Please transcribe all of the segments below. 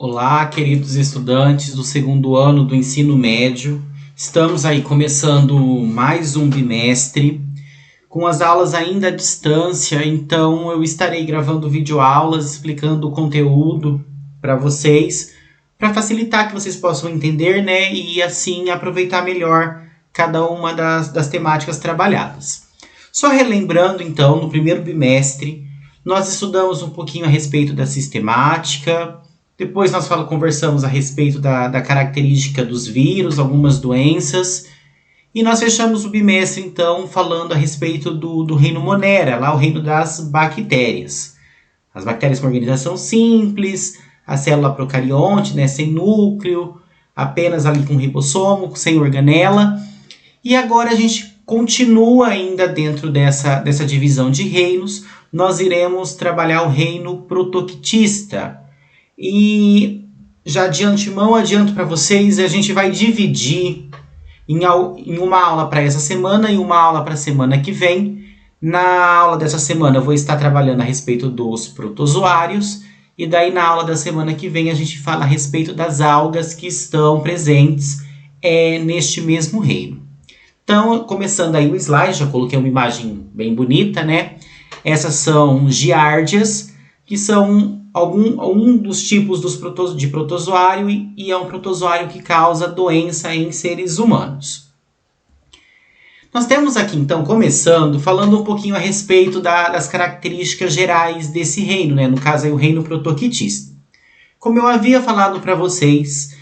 Olá, queridos estudantes do segundo ano do ensino médio. Estamos aí começando mais um bimestre, com as aulas ainda à distância, então eu estarei gravando videoaulas explicando o conteúdo para vocês, para facilitar que vocês possam entender, né, e assim aproveitar melhor cada uma das temáticas trabalhadas. Só relembrando, então, no primeiro bimestre, nós estudamos um pouquinho a respeito da sistemática. Depois nós conversamos a respeito da característica dos vírus, algumas doenças. E nós fechamos o bimestre, então, falando a respeito do reino Monera, lá o reino das bactérias. As bactérias com organização simples, a célula procarionte, né, sem núcleo, apenas ali com ribossomo, sem organela. E agora a gente continua ainda dentro dessa divisão de reinos. Nós iremos trabalhar o reino protoctista. E já de antemão adianto para vocês, a gente vai dividir em uma aula para essa semana e uma aula para a semana que vem. Na aula dessa semana eu vou estar trabalhando a respeito dos protozoários, e daí na aula da semana que vem a gente fala a respeito das algas que estão presentes neste mesmo reino. Então, começando aí o slide, já coloquei uma imagem bem bonita, né? Essas são giardias, que são um dos tipos de protozoário e é um protozoário que causa doença em seres humanos. Nós temos aqui, então, começando, falando um pouquinho a respeito das características gerais desse reino, né? No caso, aí, o reino protoctista. Como eu havia falado para vocês,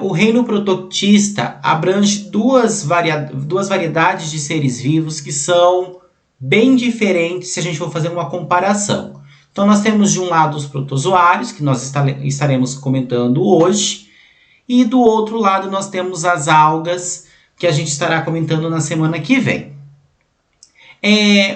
o reino protoctista abrange duas variedades de seres vivos que são bem diferentes se a gente for fazer uma comparação. Então, nós temos de um lado os protozoários, que nós estaremos comentando hoje, e do outro lado nós temos as algas, que a gente estará comentando na semana que vem.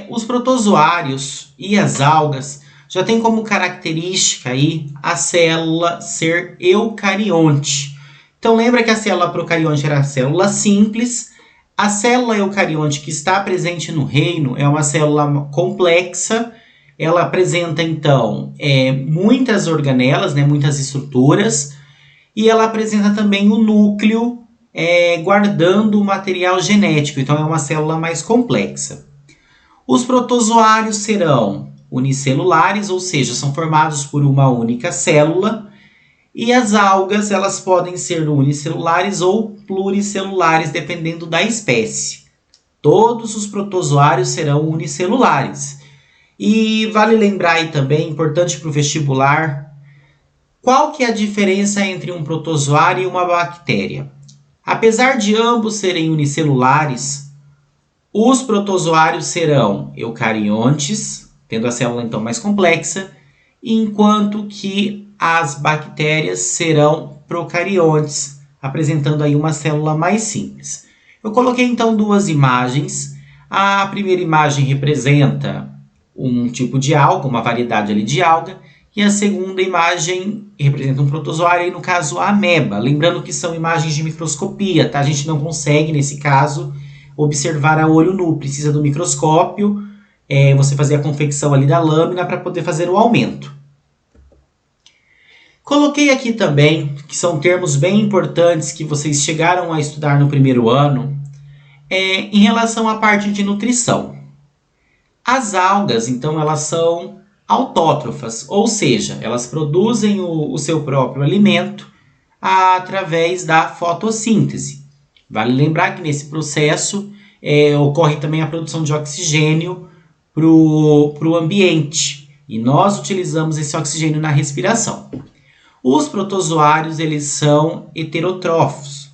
Os protozoários e as algas já têm como característica aí a célula ser eucarionte. Então, lembra que a célula procarionte era a célula simples. A célula eucarionte que está presente no reino é uma célula complexa. Ela apresenta, então, muitas organelas, né, muitas estruturas, e ela apresenta também o núcleo guardando o material genético, então é uma célula mais complexa. Os protozoários serão unicelulares, ou seja, são formados por uma única célula, e as algas elas podem ser unicelulares ou pluricelulares, dependendo da espécie. Todos os protozoários serão unicelulares. E vale lembrar aí também, importante para o vestibular, qual que é a diferença entre um protozoário e uma bactéria? Apesar de ambos serem unicelulares, os protozoários serão eucariontes, tendo a célula então mais complexa, enquanto que as bactérias serão procariontes, apresentando aí uma célula mais simples. Eu coloquei então duas imagens. A primeira imagem representa um tipo de alga, uma variedade ali de alga, e a segunda imagem representa um protozoário, e no caso a ameba. Lembrando que são imagens de microscopia, tá? A gente não consegue, nesse caso, observar a olho nu. Precisa do microscópio, você fazer a confecção ali da lâmina para poder fazer o aumento. Coloquei aqui também, que são termos bem importantes que vocês chegaram a estudar no primeiro ano, em relação à parte de nutrição. As algas, então, elas são autótrofas, ou seja, elas produzem o seu próprio alimento através da fotossíntese. Vale lembrar que nesse processo ocorre também a produção de oxigênio para o ambiente, e nós utilizamos esse oxigênio na respiração. Os protozoários, eles são heterotrófos,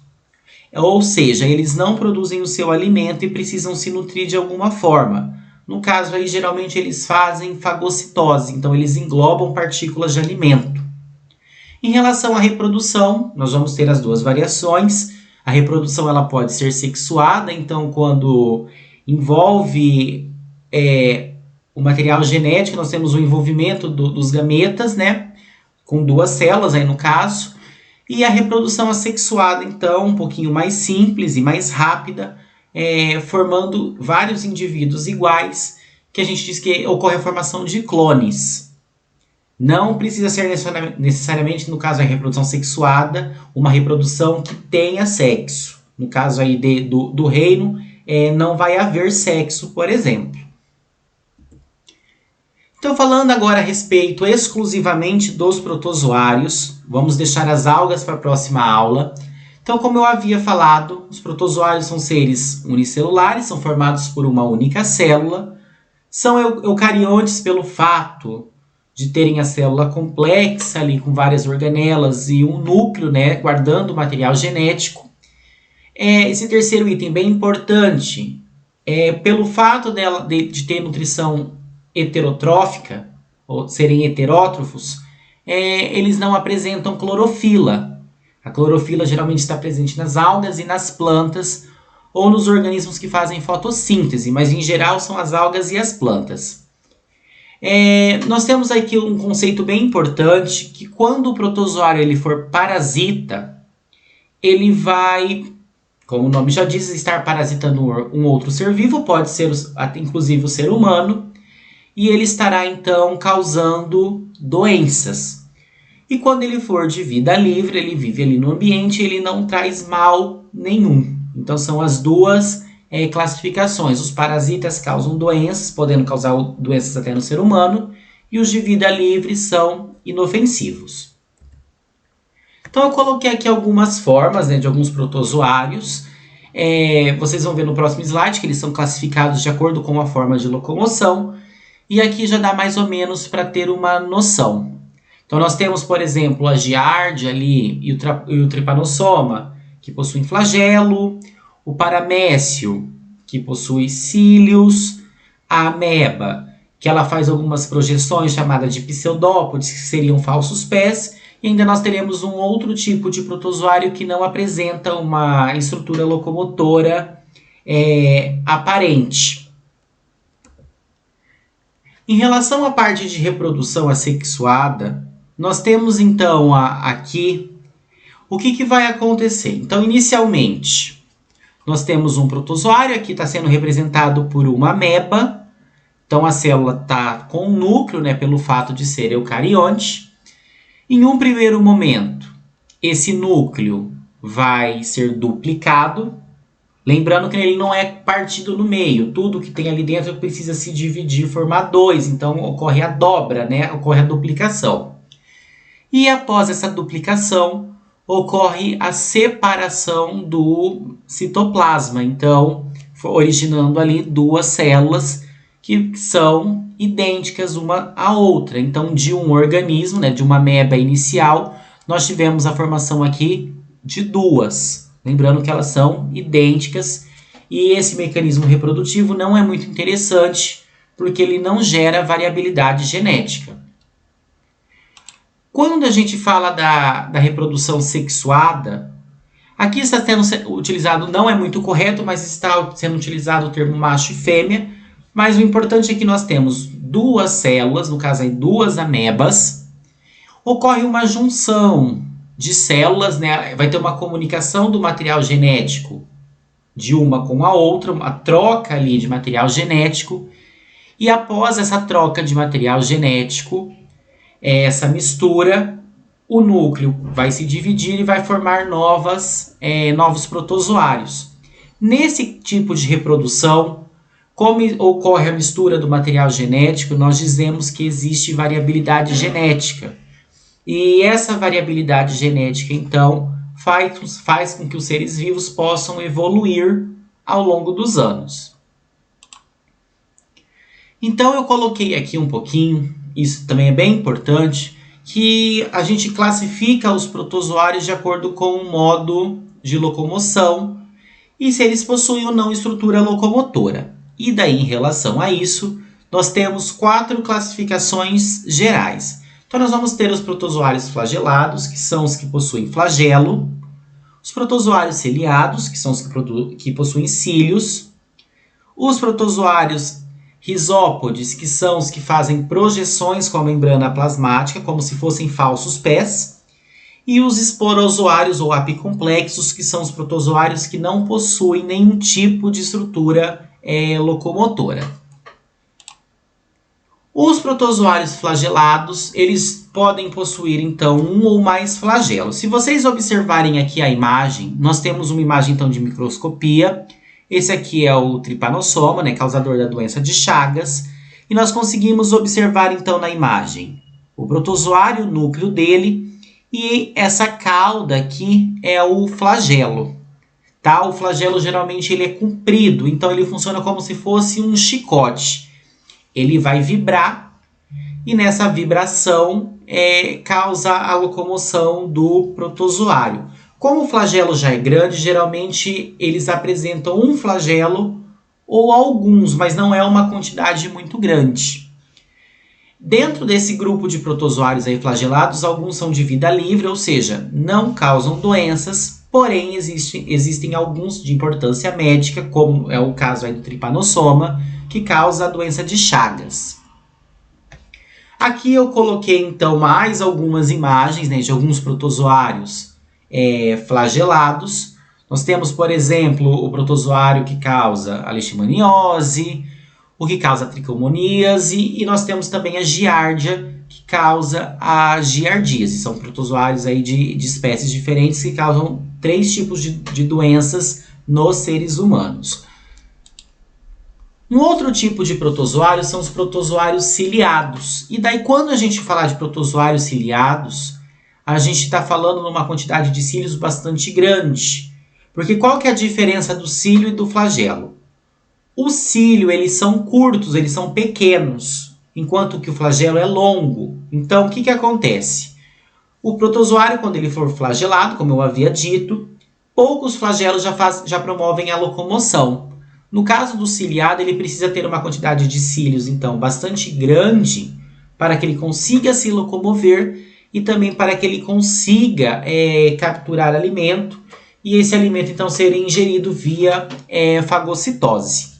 ou seja, eles não produzem o seu alimento e precisam se nutrir de alguma forma. No caso aí, geralmente eles fazem fagocitose, então eles englobam partículas de alimento. Em relação à reprodução, nós vamos ter as duas variações. A reprodução ela pode ser sexuada, então quando envolve o material genético, nós temos o envolvimento dos gametas, né, com duas células aí no caso. E a reprodução assexuada, então, um pouquinho mais simples e mais rápida, formando vários indivíduos iguais, que a gente diz que ocorre a formação de clones. Não precisa ser necessariamente, no caso da reprodução sexuada, uma reprodução que tenha sexo. No caso aí do reino, não vai haver sexo, por exemplo. Então, falando agora a respeito exclusivamente dos protozoários, vamos deixar as algas para a próxima aula. Então, como eu havia falado, os protozoários são seres unicelulares, são formados por uma única célula, são eucariontes pelo fato de terem a célula complexa ali com várias organelas e um núcleo, né, guardando o material genético. Esse terceiro item bem importante, pelo fato de ter nutrição heterotrófica, ou serem heterótrofos, eles não apresentam clorofila. A clorofila geralmente está presente nas algas e nas plantas, ou nos organismos que fazem fotossíntese, mas em geral são as algas e as plantas. Nós temos aqui um conceito bem importante, que quando o protozoário ele for parasita, ele vai, como o nome já diz, estar parasitando um outro ser vivo, pode ser inclusive o ser humano, e ele estará então causando doenças. E quando ele for de vida livre, ele vive ali no ambiente, ele não traz mal nenhum. Então são as duas classificações. Os parasitas causam doenças, podendo causar doenças até no ser humano, e os de vida livre são inofensivos. Então eu coloquei aqui algumas formas, né, de alguns protozoários. Vocês vão ver no próximo slide que eles são classificados de acordo com a forma de locomoção. E aqui já dá mais ou menos para ter uma noção. Então nós temos, por exemplo, a giardia ali e o trypanosoma, que possuem flagelo, o paramécio, que possui cílios, a ameba, que ela faz algumas projeções chamadas de pseudópodes, que seriam falsos pés, e ainda nós teremos um outro tipo de protozoário que não apresenta uma estrutura locomotora aparente. Em relação à parte de reprodução assexuada, nós temos então aqui o que vai acontecer. Então, inicialmente, nós temos um protozoário, aqui está sendo representado por uma ameba. Então, a célula está com um núcleo, né, pelo fato de ser eucarionte. Em um primeiro momento, esse núcleo vai ser duplicado. Lembrando que ele não é partido no meio. Tudo que tem ali dentro precisa se dividir e formar dois. Então, ocorre a dobra, né? Ocorre a duplicação. E após essa duplicação, ocorre a separação do citoplasma. Então, originando ali duas células que são idênticas uma à outra. Então, de um organismo, né, de uma ameba inicial, nós tivemos a formação aqui de duas. Lembrando que elas são idênticas e esse mecanismo reprodutivo não é muito interessante porque ele não gera variabilidade genética. Quando a gente fala da reprodução sexuada, aqui está sendo utilizado, não é muito correto, mas está sendo utilizado o termo macho e fêmea, mas o importante é que nós temos duas células, no caso aí duas amebas, ocorre uma junção de células, né? Vai ter uma comunicação do material genético de uma com a outra, uma troca ali de material genético, e após essa troca de material genético, essa mistura, o núcleo vai se dividir e vai formar novos protozoários. Nesse tipo de reprodução, como ocorre a mistura do material genético, nós dizemos que existe variabilidade genética. E essa variabilidade genética, então, faz com que os seres vivos possam evoluir ao longo dos anos. Então, eu coloquei aqui um pouquinho, isso também é bem importante, que a gente classifica os protozoários de acordo com o modo de locomoção e se eles possuem ou não estrutura locomotora. E daí, em relação a isso, nós temos 4 classificações gerais. Então, nós vamos ter os protozoários flagelados, que são os que possuem flagelo, os protozoários ciliados, que são os que possuem cílios, os protozoários risópodes, que são os que fazem projeções com a membrana plasmática, como se fossem falsos pés, e os esporozoários ou apicomplexos, que são os protozoários que não possuem nenhum tipo de estrutura locomotora. Os protozoários flagelados, eles podem possuir, então, um ou mais flagelos. Se vocês observarem aqui a imagem, nós temos uma imagem, então, de microscopia. Esse aqui é o Trypanosoma, né, causador da doença de Chagas. E nós conseguimos observar, então, na imagem o protozoário, o núcleo dele, e essa cauda aqui é o flagelo. Tá? O flagelo, geralmente, ele é comprido, então ele funciona como se fosse um chicote. Ele vai vibrar e nessa vibração causa a locomoção do protozoário. Como o flagelo já é grande, geralmente eles apresentam um flagelo ou alguns, mas não é uma quantidade muito grande. Dentro desse grupo de protozoários aí flagelados, alguns são de vida livre, ou seja, não causam doenças, porém existem alguns de importância médica, como é o caso aí do Trypanosoma, que causa a doença de Chagas. Aqui eu coloquei então mais algumas imagens, né, de alguns protozoários flagelados. Nós temos, por exemplo, o protozoário que causa a leishmaniose, o que causa a tricomoníase, e nós temos também a giardia, que causa a giardíase. São protozoários aí de espécies diferentes que causam 3 tipos de doenças nos seres humanos. Um outro tipo de protozoário são os protozoários ciliados. E daí, quando a gente falar de protozoários ciliados, a gente está falando numa quantidade de cílios bastante grande. Porque qual que é a diferença do cílio e do flagelo? O cílio, eles são curtos, eles são pequenos, enquanto que o flagelo é longo. Então, o que acontece? O protozoário, quando ele for flagelado, como eu havia dito, poucos flagelos já promovem a locomoção. No caso do ciliado, ele precisa ter uma quantidade de cílios, então, bastante grande para que ele consiga se locomover e também para que ele consiga capturar alimento e esse alimento, então, ser ingerido via fagocitose.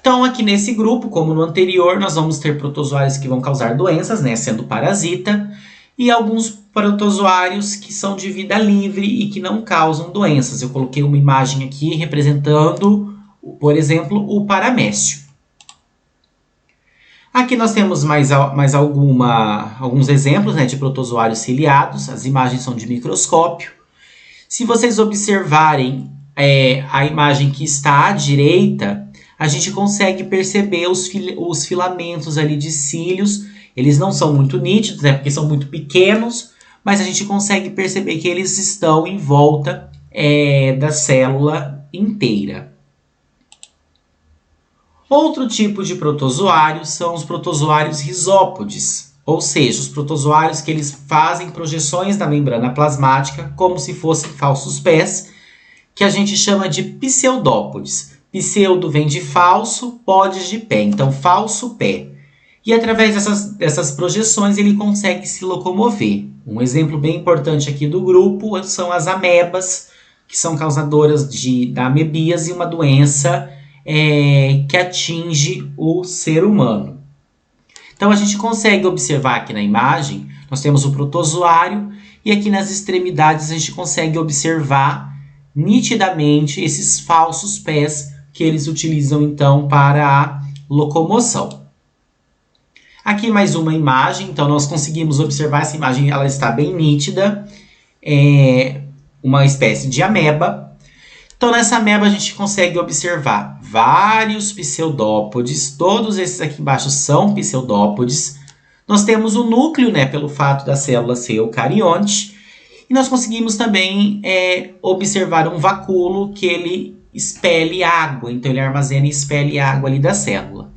Então, aqui nesse grupo, como no anterior, nós vamos ter protozoários que vão causar doenças, né, sendo parasita, e alguns protozoários que são de vida livre e que não causam doenças. Eu coloquei uma imagem aqui representando, por exemplo, o paramécio. Aqui nós temos mais alguns exemplos, né, de protozoários ciliados. As imagens são de microscópio. Se vocês observarem a imagem que está à direita, a gente consegue perceber os filamentos ali de cílios. Eles não são muito nítidos, né, porque são muito pequenos, mas a gente consegue perceber que eles estão em volta da célula inteira. Outro tipo de protozoário são os protozoários rizópodes, ou seja, os protozoários que eles fazem projeções da membrana plasmática como se fossem falsos pés, que a gente chama de pseudópodes. Pseudo vem de falso, podes de pé, então falso pé. E através dessas projeções ele consegue se locomover. Um exemplo bem importante aqui do grupo são as amebas, que são causadoras da amebíase, uma doença que atinge o ser humano. Então a gente consegue observar aqui na imagem, nós temos o protozoário e aqui nas extremidades a gente consegue observar nitidamente esses falsos pés que eles utilizam então para a locomoção. Aqui mais uma imagem, então nós conseguimos observar essa imagem, ela está bem nítida, uma espécie de ameba. Então nessa ameba a gente consegue observar vários pseudópodes, todos esses aqui embaixo são pseudópodes. Nós temos o núcleo, né, pelo fato da célula ser eucarionte, e nós conseguimos também observar um vacúolo que ele expele água, então ele armazena e expele água ali da célula.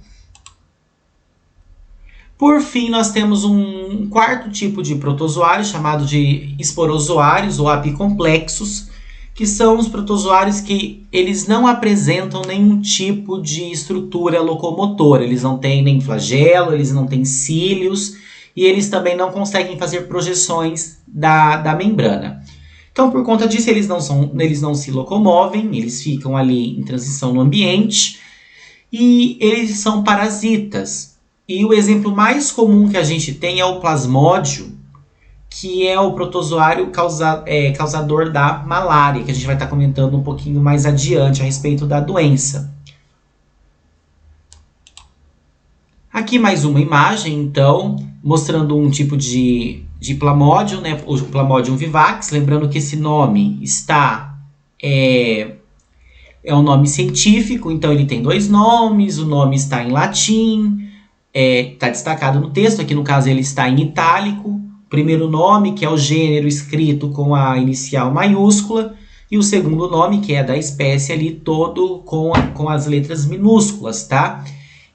Por fim, nós temos um quarto tipo de protozoário chamado de esporozoários ou apicomplexos, que são os protozoários que eles não apresentam nenhum tipo de estrutura locomotora. Eles não têm nem flagelo, eles não têm cílios e eles também não conseguem fazer projeções da membrana. Então, por conta disso, eles não se locomovem, eles ficam ali em transição no ambiente e eles são parasitas. E o exemplo mais comum que a gente tem é o plasmódio, que é o protozoário causador da malária, que a gente vai estar comentando um pouquinho mais adiante a respeito da doença. Aqui mais uma imagem, então, mostrando um tipo de Plasmodium, né? O Plasmodium vivax. Lembrando que esse nome é um nome científico, então ele tem dois nomes, o nome está em latim, está destacado no texto, aqui no caso ele está em itálico. O primeiro nome, que é o gênero, escrito com a inicial maiúscula, e o segundo nome, que é da espécie ali, todo com as letras minúsculas, tá?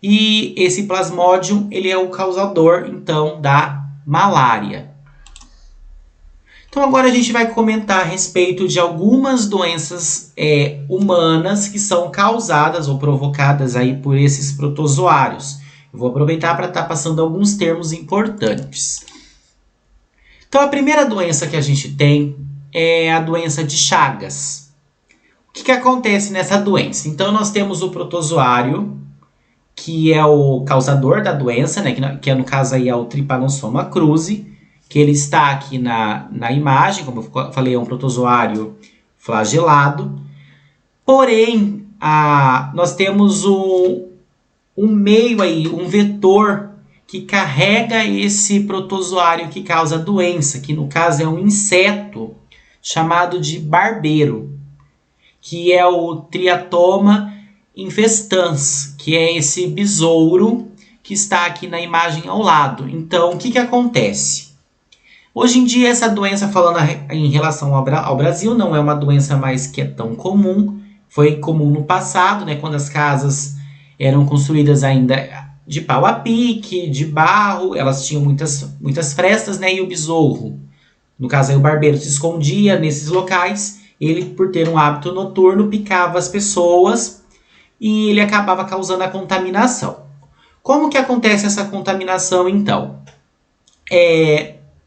E esse Plasmodium, ele é o causador, então, da malária. Então agora a gente vai comentar a respeito de algumas doenças humanas que são causadas ou provocadas aí por esses protozoários. Eu vou aproveitar para estar passando alguns termos importantes. Então a primeira doença que a gente tem é a doença de Chagas. O que acontece nessa doença? Então nós temos o protozoário, que é o causador da doença, né, que no caso aí é o Trypanosoma cruzi, que ele está aqui na imagem, como eu falei, é um protozoário flagelado. Porém, nós temos um meio aí, um vetor que carrega esse protozoário que causa a doença, que no caso é um inseto chamado de barbeiro, que é o Triatoma infestans, que é esse besouro que está aqui na imagem ao lado. Então, o que acontece? Hoje em dia, essa doença, falando em relação ao Brasil, não é uma doença mais que é tão comum. Foi comum no passado, né, quando as casas eram construídas ainda de pau a pique, de barro, elas tinham muitas frestas, né, e o besouro, no caso aí o barbeiro, se escondia nesses locais. Ele, por ter um hábito noturno, picava as pessoas e ele acabava causando a contaminação. Como que acontece essa contaminação, então?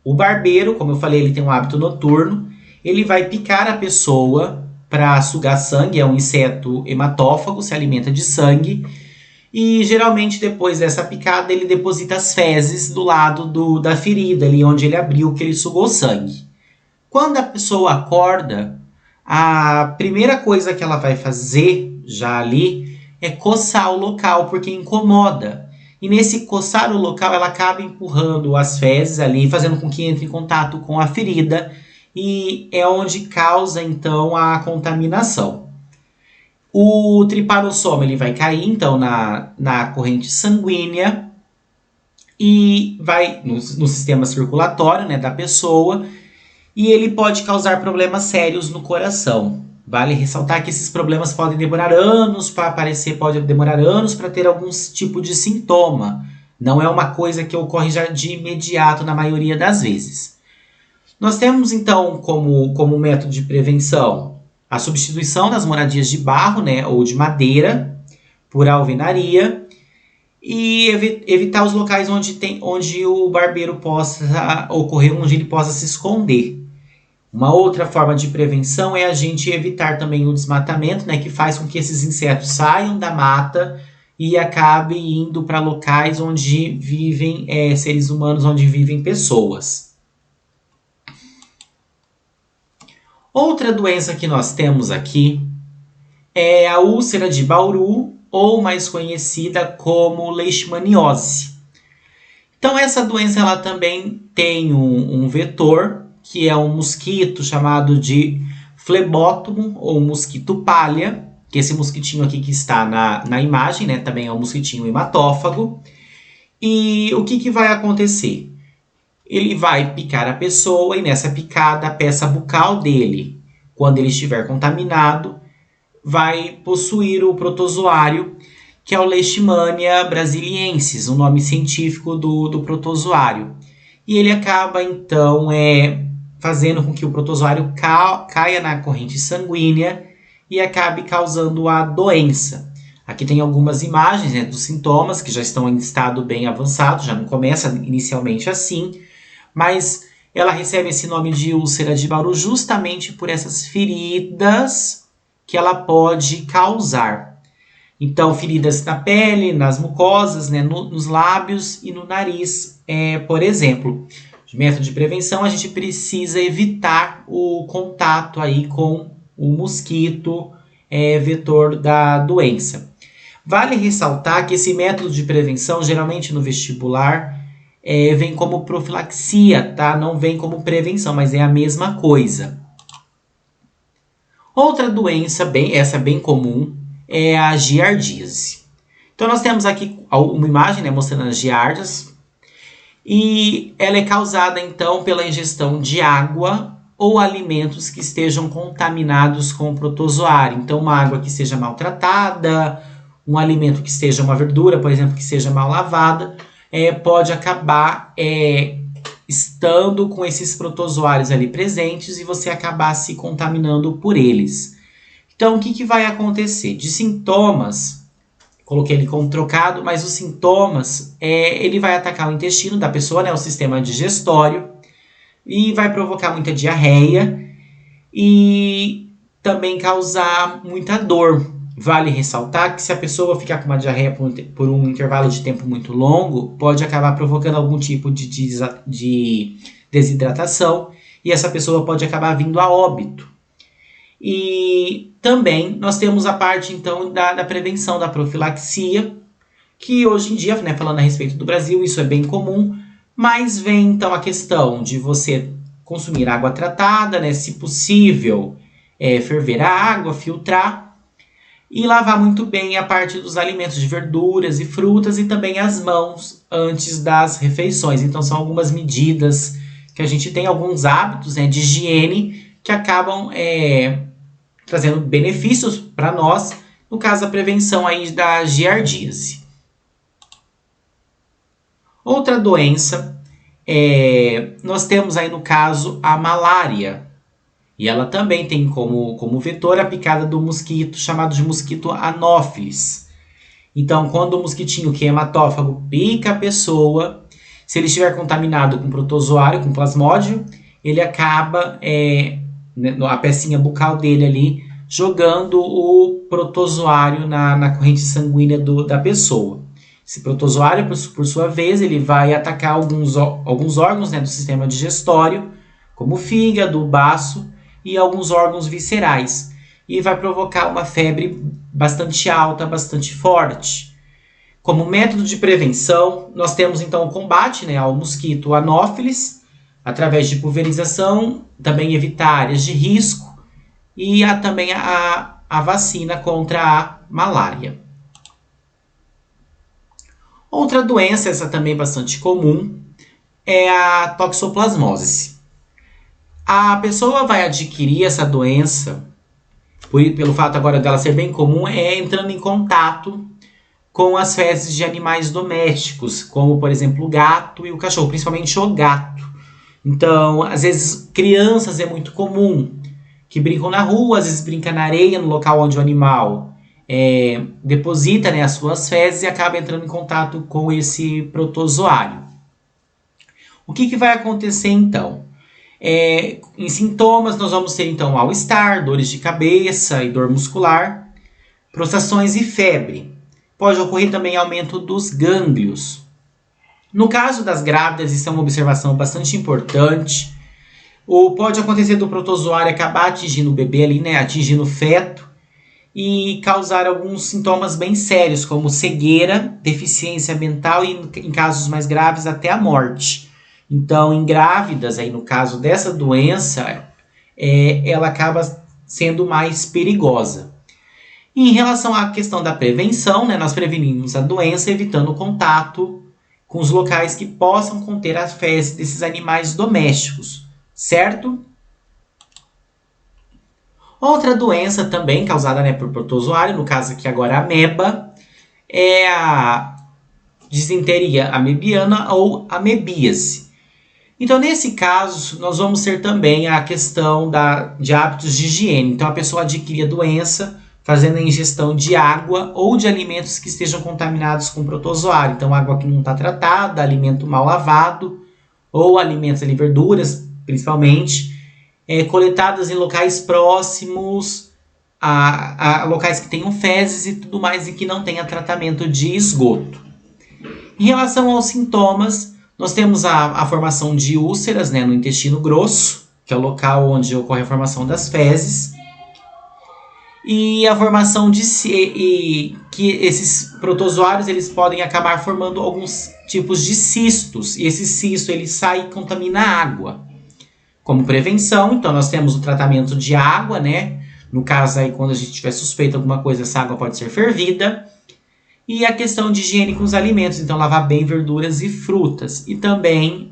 O barbeiro, como eu falei, ele tem um hábito noturno, ele vai picar a pessoa para sugar sangue, é um inseto hematófago, se alimenta de sangue, e geralmente depois dessa picada ele deposita as fezes do lado da ferida, ali onde ele abriu, que ele sugou sangue. Quando a pessoa acorda, a primeira coisa que ela vai fazer já ali é coçar o local, porque incomoda. E nesse coçar o local, ela acaba empurrando as fezes ali, fazendo com que entre em contato com a ferida, e é onde causa, então, a contaminação. O Trypanosoma ele vai cair, então, na corrente sanguínea e vai no sistema circulatório, né, da pessoa, e ele pode causar problemas sérios no coração. Vale ressaltar que esses problemas podem demorar anos para aparecer, pode demorar anos para ter algum tipo de sintoma. Não é uma coisa que ocorre já de imediato na maioria das vezes. Nós temos, então, como método de prevenção a substituição das moradias de barro, né, ou de madeira por alvenaria, e evitar os locais onde o barbeiro possa ocorrer, onde ele possa se esconder. Uma outra forma de prevenção é a gente evitar também o desmatamento, né, que faz com que esses insetos saiam da mata e acabem indo para locais onde vivem seres humanos, onde vivem pessoas. Outra doença que nós temos aqui é a úlcera de Bauru, ou mais conhecida como leishmaniose. Então essa doença ela também tem um vetor, que é um mosquito chamado de Phlebotomo, ou mosquito palha, que esse mosquitinho aqui que está na imagem, né, também é um mosquitinho hematófago. E o que vai acontecer? Ele vai picar a pessoa e nessa picada a peça bucal dele, quando ele estiver contaminado, vai possuir o protozoário, que é o Leishmania brasiliensis, o nome científico do protozoário. E ele acaba, então, fazendo com que o protozoário caia na corrente sanguínea e acabe causando a doença. Aqui tem algumas imagens, né, dos sintomas, que já estão em estado bem avançado, já não começa inicialmente assim, mas ela recebe esse nome de úlcera de Bauru justamente por essas feridas que ela pode causar. Então, feridas na pele, nas mucosas, né, nos lábios e no nariz, por exemplo. De método de prevenção, a gente precisa evitar o contato aí com o mosquito vetor da doença. Vale ressaltar que esse método de prevenção, geralmente no vestibular, vem como profilaxia, tá? Não vem como prevenção, mas é a mesma coisa. Outra doença, essa bem comum, é a giardíase. Então nós temos aqui uma imagem, né, mostrando as giardias, e ela é causada então pela ingestão de água ou alimentos que estejam contaminados com protozoário. Então uma água que seja maltratada, um alimento que esteja, uma verdura, por exemplo, que seja mal lavada, pode acabar estando com esses protozoários ali presentes e você acabar se contaminando por eles. Então, o que vai acontecer? De sintomas, coloquei ele como trocado, mas os sintomas, ele vai atacar o intestino da pessoa, né, o sistema digestório, e vai provocar muita diarreia e também causar muita dor. Vale ressaltar que se a pessoa ficar com uma diarreia por um intervalo de tempo muito longo, pode acabar provocando algum tipo de desidratação e essa pessoa pode acabar vindo a óbito. E também nós temos a parte então da prevenção da profilaxia, que hoje em dia, né, falando a respeito do Brasil, isso é bem comum, mas vem então a questão de você consumir água tratada, né, se possível, ferver a água, filtrar, e lavar muito bem a parte dos alimentos de verduras e frutas e também as mãos antes das refeições. Então são algumas medidas que a gente tem, alguns hábitos, né, de higiene que acabam trazendo benefícios para nós, no caso da prevenção aí da giardíase. Outra doença, nós temos aí no caso a malária. E ela também tem como vetor a picada do mosquito, chamado de mosquito anófilis. Então, quando o mosquitinho, que é hematófago, pica a pessoa, se ele estiver contaminado com protozoário, com plasmódio, ele acaba, a pecinha bucal dele ali, jogando o protozoário na corrente sanguínea da pessoa. Esse protozoário, por sua vez, ele vai atacar alguns órgãos, né, do sistema digestório, como o fígado, o baço, e alguns órgãos viscerais. E vai provocar uma febre bastante alta, bastante forte. Como método de prevenção, nós temos então o combate, né, ao mosquito anófilis, através de pulverização, também evitar áreas de risco, e também a vacina contra a malária. Outra doença, essa também bastante comum, é a toxoplasmose. A pessoa vai adquirir essa doença, pelo fato agora dela ser bem comum, entrando em contato com as fezes de animais domésticos, como por exemplo o gato e o cachorro, principalmente o gato. Então, às vezes, crianças é muito comum, que brincam na rua, às vezes brincam na areia, no local onde o animal deposita, né, as suas fezes e acaba entrando em contato com esse protozoário. O que vai acontecer então? Em sintomas, nós vamos ter então mal-estar, dores de cabeça e dor muscular, prostrações e febre. Pode ocorrer também aumento dos gânglios. No caso das grávidas, isso é uma observação bastante importante. Pode acontecer do protozoário acabar atingindo o bebê ali, né, atingindo o feto, e causar alguns sintomas bem sérios, como cegueira, deficiência mental e, em casos mais graves, até a morte. Então, em grávidas, aí no caso dessa doença, ela acaba sendo mais perigosa. E em relação à questão da prevenção, né, nós prevenimos a doença evitando o contato com os locais que possam conter as fezes desses animais domésticos, certo? Outra doença também causada, né, por protozoário, no caso aqui agora a ameba, é a disenteria amebiana ou amebíase. Então, nesse caso, nós vamos ter também a questão de hábitos de higiene. Então, a pessoa adquire a doença fazendo a ingestão de água ou de alimentos que estejam contaminados com protozoário. Então, água que não está tratada, alimento mal lavado, ou alimentos ali, verduras, principalmente, coletadas em locais próximos a locais que tenham fezes e tudo mais e que não tenha tratamento de esgoto. Em relação aos sintomas, nós temos a formação de úlceras, né, no intestino grosso, que é o local onde ocorre a formação das fezes. e a formação de que esses protozoários eles podem acabar formando alguns tipos de cistos, e esse cisto ele sai e contamina a água. Como prevenção, então nós temos o tratamento de água, né? No caso aí, quando a gente tiver suspeita de alguma coisa, essa água pode ser fervida. E a questão de higiene com os alimentos, então lavar bem verduras e frutas. E também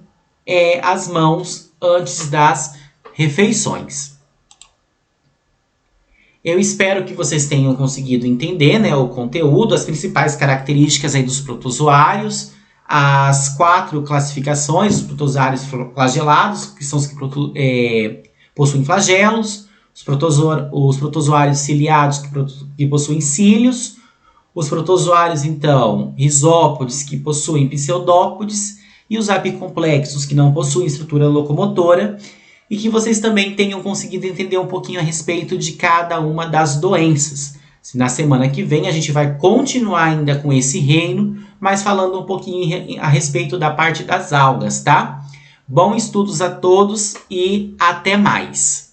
as mãos antes das refeições. Eu espero que vocês tenham conseguido entender, né, o conteúdo, as principais características aí dos protozoários, as 4 classificações dos protozoários flagelados, que são os que possuem flagelos, os protozoários ciliados, que possuem cílios, os protozoários, então, risópodes, que possuem pseudópodes, e os apicomplexos, que não possuem estrutura locomotora, e que vocês também tenham conseguido entender um pouquinho a respeito de cada uma das doenças. Na semana que vem a gente vai continuar ainda com esse reino, mas falando um pouquinho a respeito da parte das algas, tá? Bons estudos a todos e até mais!